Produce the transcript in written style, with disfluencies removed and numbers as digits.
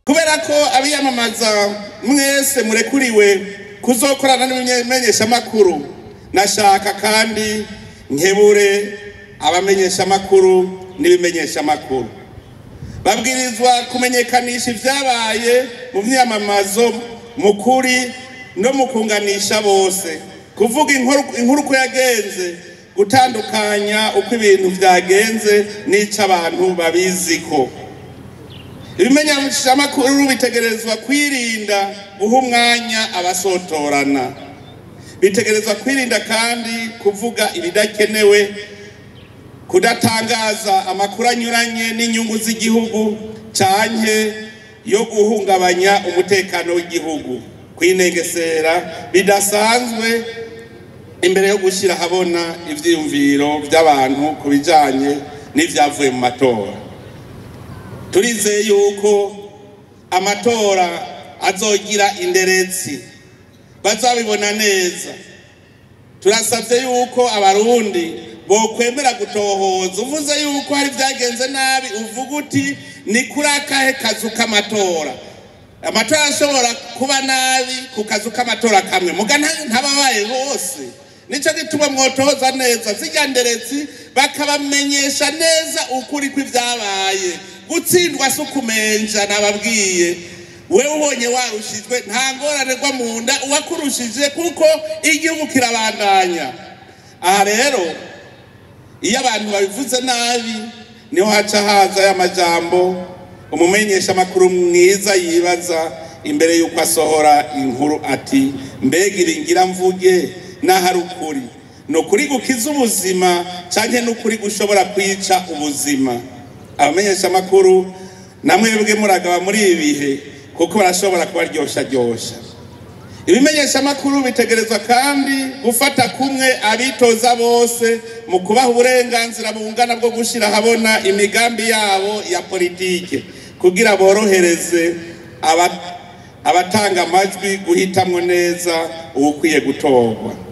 kubera ko abiyamamaza mwese murekuriwe kuzokorana n'ibimenyesha makuru, nashaka kandi nkebure abamenyesha makuru n'ibimenyesha makuru babwirizwa kumenyekanisha ivyabaye mu myamamazo mukuri no mukunganisha bose, kuvuga inkuru ko yagenze, gutandukanya uko ibintu vyagenze n'ico abantu babiziko. Ibimenyesha makuru bitegerezwa kwirinda guha umwanya abasotorana, bitegerezwa kwirinda kandi kuvuga ibidakenewe, kudatangaza amakuru anyuranye n'inyungu z'igihugu canke yo guhungabanya umutekano w'igihugu, kwinengesera bidasanzwe imbere yo gushira habona ivyiyumviro by'abantu kubijanye n'ivyavuye mu matora. Turizeye yuko amatora azogira inderetsi, bazabibona neza. Turasavye yuko abarundi bokwemera gutohoza, uvuze yuko hari vyagenze nabi uvuga uti ni kuri akahe kazu k'amatora. Amatora ashobora kuba nabi ku kazu k'amatora kamwe, muga ntababaye hose. Nico gituma mwotoza neza zirya nderetsi bakabamenyesha neza ukuri kw'ivyabaye. Gutsindwa sukumenja nababwiye, wewe ubonye warushijwe nta ngorane rwa munda uwakurushije kuko igihugu kirabandanya. Aha rero iyo abantu babivuze nabi niho haca haza y'amajambo umumenyesha makuru mwiza yibaza imbere yuko asohora inkuru ati mbega iringira mvuge n'ahari ukuri, no kuri gukiza ubuzima canke n'ukuri gushobora kwica ubuzima. Abamenyesha makuru namwebwe muragaba muri ibihe kuko barashobora kubaryosha. Ibimenyesha makuru bitegerezwa kandi gufata kumwe abitoza bose mu kubaha uburenganzira bungana bwo gushira habona imigambi yabo ya politike, kugira borohereze abatanga amajwi guhitamwo neza ubukwiye gutorwa.